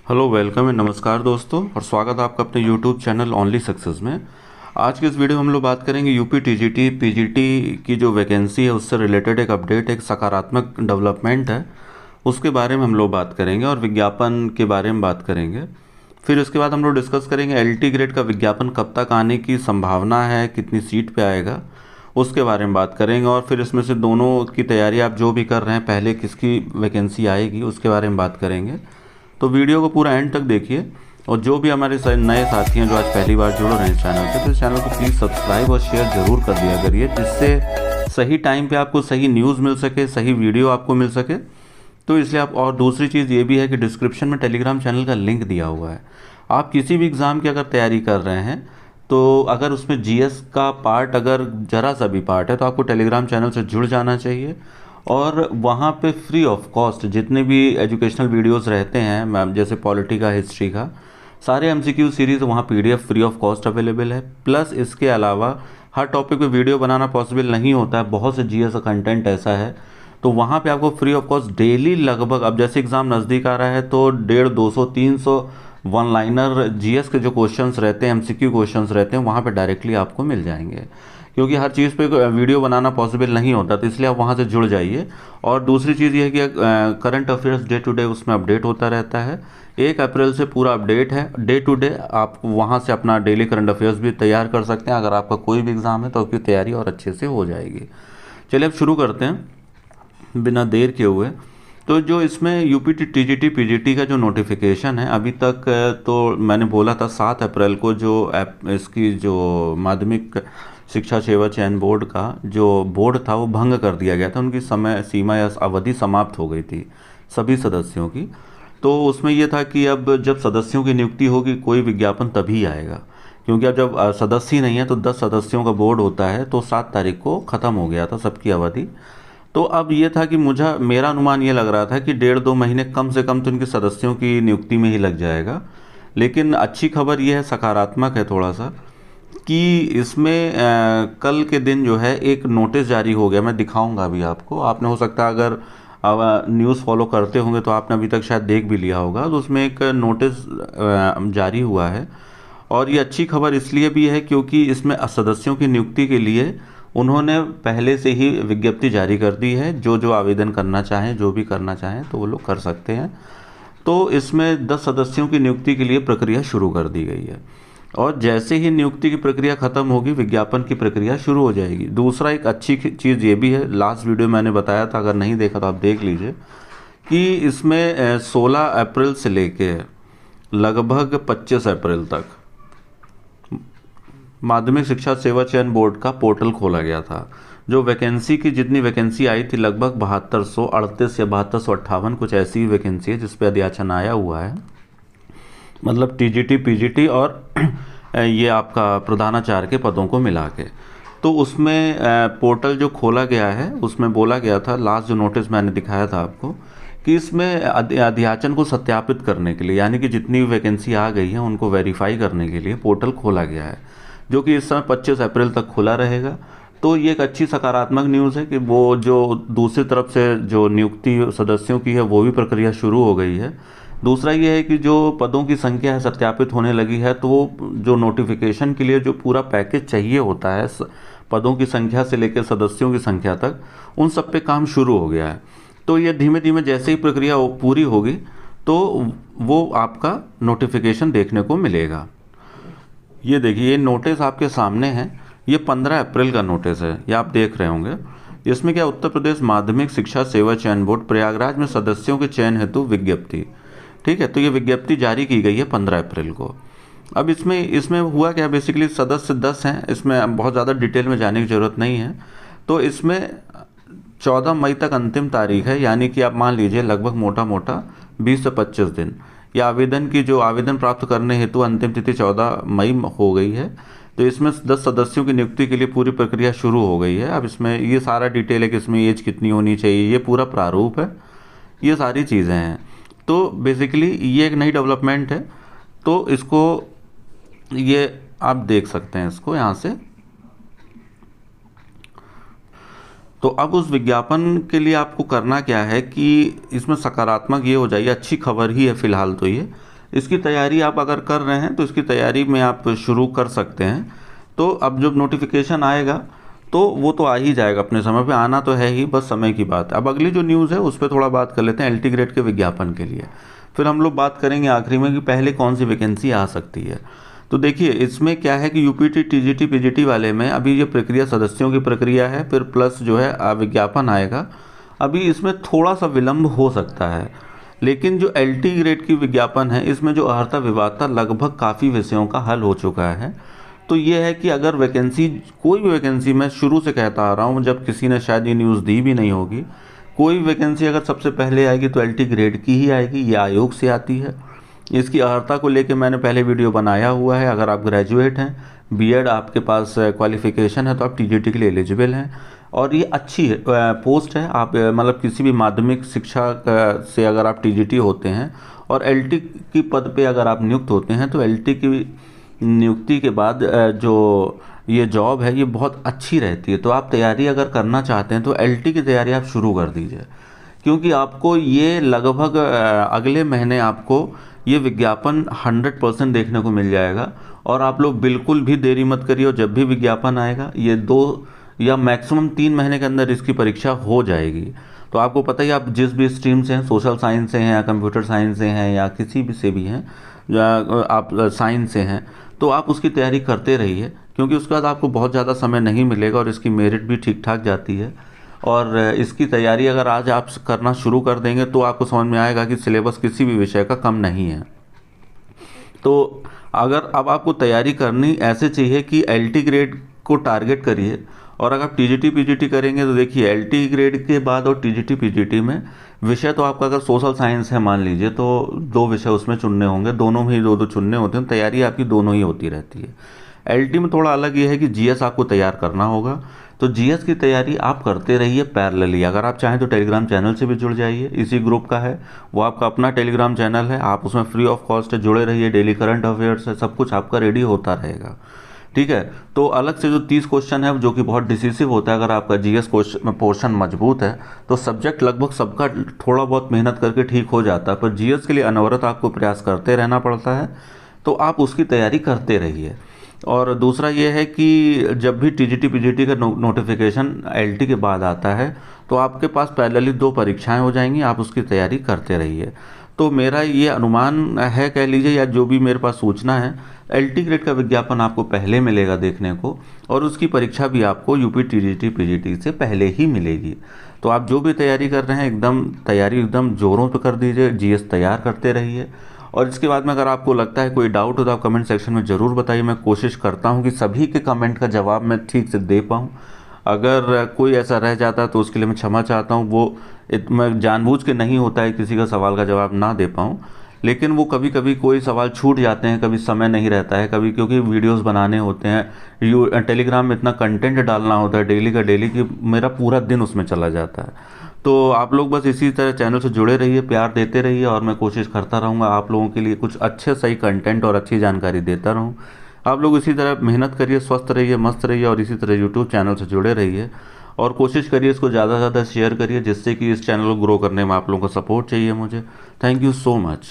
Hello welcome and नमस्कार दोस्तों, और स्वागत है आपका अपने यूट्यूब चैनल ओनली सक्सेस में। आज के इस वीडियो में हम लोग बात करेंगे यूपी टीजीटी पीजीटी की जो वैकेंसी है उससे रिलेटेड एक अपडेट, एक सकारात्मक डेवलपमेंट है, उसके बारे में हम लोग बात करेंगे और विज्ञापन के बारे में बात करेंगे। फिर उसके बाद हम लोग डिस्कस करेंगे एलटी ग्रेड का विज्ञापन कब तक आने की संभावना है, कितनी सीट पे आएगा, उसके बारे में बात करेंगे। और फिर इसमें से दोनों की तैयारी आप जो भी कर रहे हैं, पहले किसकी वैकेंसी आएगी उसके बारे में बात करेंगे। तो वीडियो को पूरा एंड तक देखिए। और जो भी हमारे नए साथी हैं जो आज पहली बार जुड़ रहे हैं इस चैनल से, तो इस चैनल को प्लीज़ सब्सक्राइब और शेयर ज़रूर कर दिया करिए, जिससे सही टाइम पे आपको सही न्यूज़ मिल सके, सही वीडियो आपको मिल सके। तो इसलिए आप, और दूसरी चीज़ ये भी है कि डिस्क्रिप्शन में टेलीग्राम चैनल का लिंक दिया हुआ है। आप किसी भी एग्ज़ाम की अगर तैयारी कर रहे हैं, तो अगर उसमें जीएस का पार्ट अगर ज़रा सा भी पार्ट है, तो आपको टेलीग्राम चैनल से जुड़ जाना चाहिए। और वहाँ पे फ्री ऑफ कॉस्ट जितने भी एजुकेशनल वीडियोस रहते हैं मैम, जैसे पॉलिटी का, हिस्ट्री का, सारे एमसीक्यू सीरीज़ वहाँ PDF free of cost available है। प्लस इसके अलावा हर टॉपिक पे वीडियो बनाना पॉसिबल नहीं होता है, बहुत से जीएस का कंटेंट ऐसा है, तो वहाँ पे आपको फ्री ऑफ कॉस्ट डेली लगभग, अब जैसे एग्ज़ाम नज़दीक आ रहा है तो 150, 200, 300 वन लाइनर जीएस के जो क्वेश्चंस रहते हैं, एमसीक्यू क्वेश्चंस रहते हैं, वहाँ पे डायरेक्टली आपको मिल जाएंगे। क्योंकि हर चीज़ पे वीडियो बनाना पॉसिबल नहीं होता, तो इसलिए आप वहाँ से जुड़ जाइए। और दूसरी चीज़ ये है कि current affairs day to day उसमें अपडेट होता रहता है। 1 अप्रैल से पूरा अपडेट है, डे टू डे आप वहाँ से अपना डेली करंट अफेयर्स भी तैयार कर सकते हैं। अगर आपका कोई भी एग्ज़ाम है तो उसकी तैयारी और अच्छे से हो जाएगी। चलिए अब शुरू करते हैं बिना देर किए हुए। तो जो इसमें यूपी टीजीटी पीजीटी का जो नोटिफिकेशन है, अभी तक तो मैंने बोला था 7 अप्रैल को जो इसकी जो माध्यमिक शिक्षा सेवा चयन बोर्ड का जो बोर्ड था वो भंग कर दिया गया था, उनकी समय सीमा या अवधि समाप्त हो गई थी सभी सदस्यों की। तो उसमें ये था कि अब जब सदस्यों की नियुक्ति होगी कोई विज्ञापन तभी आएगा, क्योंकि अब जब सदस्य ही नहीं है तो 10 सदस्यों का बोर्ड होता है, तो 7 तारीख को ख़त्म हो गया था सबकी अवधि। तो अब ये था कि मेरा अनुमान ये लग रहा था कि 1.5-2 महीने कम से कम तो इनके सदस्यों की नियुक्ति में ही लग जाएगा। लेकिन अच्छी खबर ये है, सकारात्मक है थोड़ा सा, कि इसमें कल के दिन जो है एक नोटिस जारी हो गया। मैं दिखाऊंगा अभी आपको, आपने हो सकता है अगर न्यूज़ फॉलो करते होंगे तो आपने अभी तक शायद देख भी लिया होगा। तो उसमें एक नोटिस जारी हुआ है, और ये अच्छी खबर इसलिए भी है क्योंकि इसमें सदस्यों की नियुक्ति के लिए उन्होंने पहले से ही विज्ञप्ति जारी कर दी है। जो जो आवेदन करना चाहें, जो भी करना चाहें तो वो लोग कर सकते हैं। तो इसमें 10 सदस्यों की नियुक्ति के लिए प्रक्रिया शुरू कर दी गई है, और जैसे ही नियुक्ति की प्रक्रिया खत्म होगी विज्ञापन की प्रक्रिया शुरू हो जाएगी। दूसरा एक अच्छी चीज़ ये भी है, लास्ट वीडियो मैंने बताया था, अगर नहीं देखा तो आप देख लीजिए, कि इसमें 16 अप्रैल से लेके लगभग 25 अप्रैल तक माध्यमिक शिक्षा सेवा चयन बोर्ड का पोर्टल खोला गया था। जो वैकेंसी की जितनी वैकेंसी आई थी, लगभग 7238 या 7258 कुछ ऐसी वैकेंसी है जिस पे अध्याचन आया हुआ है, मतलब टीजीटी पीजीटी और ये आपका प्रधानाचार्य के पदों को मिला के। तो उसमें पोर्टल जो खोला गया है उसमें बोला गया था, लास्ट जो नोटिस मैंने दिखाया था आपको, कि इसमें अध्याचन को सत्यापित करने के लिए, यानी कि जितनी वैकेंसी आ गई है उनको वेरीफाई करने के लिए पोर्टल खोला गया है, जो कि इस समय 25 अप्रैल तक खुला रहेगा। तो ये एक अच्छी सकारात्मक न्यूज़ है कि वो जो दूसरी तरफ से जो नियुक्ति सदस्यों की है वो भी प्रक्रिया शुरू हो गई है। दूसरा ये है कि जो पदों की संख्या है सत्यापित होने लगी है, तो वो जो नोटिफिकेशन के लिए जो पूरा पैकेज चाहिए होता है पदों की संख्या से लेकर सदस्यों की संख्या तक, उन सब पे काम शुरू हो गया है। तो ये धीमे धीमे जैसे ही प्रक्रिया पूरी होगी तो वो आपका नोटिफिकेशन देखने को मिलेगा। ये देखिए, ये नोटिस आपके सामने है, ये 15 अप्रैल का नोटिस है, ये आप देख रहे होंगे। इसमें क्या, उत्तर प्रदेश माध्यमिक शिक्षा सेवा चयन बोर्ड प्रयागराज में सदस्यों के चयन हेतु विज्ञप्ति, ठीक है। तो ये विज्ञप्ति जारी की गई है 15 अप्रैल को। अब इसमें हुआ क्या, बेसिकली सदस्य 10 हैं, इसमें बहुत ज़्यादा डिटेल में जाने की ज़रूरत नहीं है। तो इसमें 14 मई तक अंतिम तारीख है, यानी कि आप मान लीजिए लगभग मोटा मोटा 20 से 25 दिन। या आवेदन की जो आवेदन प्राप्त करने हेतु अंतिम तिथि 14 मई हो गई है। तो इसमें 10 सदस्यों की नियुक्ति के लिए पूरी प्रक्रिया शुरू हो गई है। अब इसमें ये सारा डिटेल है कि इसमें एज कितनी होनी चाहिए, ये पूरा प्रारूप है, ये सारी चीज़ें हैं। तो बेसिकली ये एक नई डेवलपमेंट है, तो इसको ये आप देख सकते हैं इसको यहाँ से। तो अब उस विज्ञापन के लिए आपको करना क्या है कि इसमें सकारात्मक ये हो जाइए, अच्छी खबर ही है फिलहाल तो ये, इसकी तैयारी आप अगर कर रहे हैं तो इसकी तैयारी में आप शुरू कर सकते हैं। तो अब जब नोटिफिकेशन आएगा तो वो तो आ ही जाएगा, अपने समय पे आना तो है ही, बस समय की बात है। अब अगली जो न्यूज़ है उस पर थोड़ा बात कर लेते हैं एलटी ग्रेड के विज्ञापन के लिए। फिर हम लोग बात करेंगे आखिरी में कि पहले कौन सी वैकेंसी आ सकती है। तो देखिए इसमें क्या है कि यूपीटी टीजीटी पीजीटी वाले में अभी ये प्रक्रिया सदस्यों की प्रक्रिया है, फिर प्लस जो है विज्ञापन आएगा। अभी इसमें थोड़ा सा विलंब हो सकता है, लेकिन जो एलटी ग्रेड की विज्ञापन है इसमें जो अर्हता विवादता लगभग काफ़ी विषयों का हल हो चुका है। तो ये है कि अगर वैकेंसी, कोई भी वैकेंसी, मैं शुरू से कहता आ रहा हूँ, जब किसी ने शायद ये न्यूज़ दी भी नहीं होगी, कोई वैकेंसी अगर सबसे पहले आएगी तो एलटी ग्रेड की ही आएगी, ये आयोग से आती है। इसकी अर्हता को लेके मैंने पहले वीडियो बनाया हुआ है। अगर आप ग्रेजुएट हैं, बीएड आपके पास क्वालिफिकेशन है तो आप टीजीटी के लिए एलिजिबल हैं, और ये अच्छी है पोस्ट है। आप मतलब किसी भी माध्यमिक शिक्षा से अगर आप टीजीटी होते हैं और एलटी की पद पे अगर आप नियुक्त होते हैं तो एलटी की नियुक्ति के बाद जो ये जॉब है ये बहुत अच्छी रहती है। तो आप तैयारी अगर करना चाहते हैं तो एलटी की तैयारी आप शुरू कर दीजिए, क्योंकि आपको ये लगभग अगले महीने आपको ये विज्ञापन 100% देखने को मिल जाएगा। और आप लोग बिल्कुल भी देरी मत करिए, और जब भी विज्ञापन आएगा ये 2 या मैक्सिमम 3 महीने के अंदर इसकी परीक्षा हो जाएगी। तो आपको पता ही, आप जिस भी स्ट्रीम से हैं, सोशल साइंस से हैं या कंप्यूटर साइंस से हैं या किसी भी से भी हैं, या आप साइंस से हैं, तो आप उसकी तैयारी करते रहिए, क्योंकि उसके बाद आपको बहुत ज़्यादा समय नहीं मिलेगा और इसकी मेरिट भी ठीक ठाक जाती है। और इसकी तैयारी अगर आज आप करना शुरू कर देंगे तो आपको समझ में आएगा कि सिलेबस किसी भी विषय का कम नहीं है। तो अगर अब आपको तैयारी करनी ऐसे चाहिए कि एलटी ग्रेड को टारगेट करिए, और अगर आप टीजीटी पीजीटी करेंगे तो देखिए एलटी ग्रेड के बाद और टीजीटी पीजीटी में विषय तो आपका अगर सोशल साइंस है मान लीजिए तो 2 विषय उसमें चुनने होंगे, दोनों में ही 2-2 चुनने होते हैं, तैयारी आपकी दोनों ही होती रहती है। एलटी में थोड़ा अलग ये है कि जीएस आपको तैयार करना होगा, तो जीएस की तैयारी आप करते रहिए पैरेलली। अगर आप चाहें तो टेलीग्राम चैनल से भी जुड़ जाइए, इसी ग्रुप का है वो, आपका अपना टेलीग्राम चैनल है, आप उसमें फ्री ऑफ कॉस्ट है, जुड़े रहिए। डेली करंट अफेयर्स है, सब कुछ आपका रेडी होता रहेगा, ठीक है। तो अलग से जो 30 क्वेश्चन है जो कि बहुत डिसिसिव होता है, अगर आपका जीएस पोर्शन मजबूत है तो सब्जेक्ट लगभग सबका थोड़ा बहुत मेहनत करके ठीक हो जाता है, पर जीएस के लिए अनवरत आपको प्रयास करते रहना पड़ता है। तो आप उसकी तैयारी करते रहिए। और दूसरा ये है कि जब भी टीजीटी पीजीटी का नोटिफिकेशन एलटी के बाद आता है तो आपके पास पैरेलली 2 परीक्षाएं हो जाएंगी, आप उसकी तैयारी करते रहिए। तो मेरा ये अनुमान है, कह लीजिए, या जो भी मेरे पास सूचना है, एलटी ग्रेड का विज्ञापन आपको पहले मिलेगा देखने को, और उसकी परीक्षा भी आपको यूपी टीजीटी पीजीटी से पहले ही मिलेगी। तो आप जो भी तैयारी कर रहे हैं एकदम तैयारी एकदम जोरों पे कर दीजिए, जीएस तैयार करते रहिए। और इसके बाद में अगर आपको लगता है कोई डाउट हो तो आप कमेंट सेक्शन में ज़रूर बताइए। मैं कोशिश करता हूँ कि सभी के कमेंट का जवाब मैं ठीक से दे पाऊँ। अगर कोई ऐसा रह जाता है तो उसके लिए मैं क्षमा चाहता हूँ। वो मैं जानबूझ के नहीं होता है किसी का सवाल का जवाब ना दे पाऊँ, लेकिन वो कभी कभी कोई सवाल छूट जाते हैं, कभी समय नहीं रहता है, कभी क्योंकि वीडियोस बनाने होते हैं, टेलीग्राम में इतना कंटेंट डालना होता है डेली का डेली, कि मेरा पूरा दिन उसमें चला जाता है। तो आप लोग बस इसी तरह चैनल से जुड़े रहिए, प्यार देते रहिए, और मैं कोशिश करता रहूँगा आप लोगों के लिए कुछ अच्छे सही कंटेंट और अच्छी जानकारी देता रहूँ। आप लोग इसी तरह मेहनत करिए, स्वस्थ रहिए, मस्त रहिए, और इसी तरह यूट्यूब चैनल से जुड़े रहिए, और कोशिश करिए इसको ज़्यादा से ज़्यादा शेयर करिए, जिससे कि इस चैनल को ग्रो करने में आप लोगों का सपोर्ट चाहिए मुझे। Thank you so much.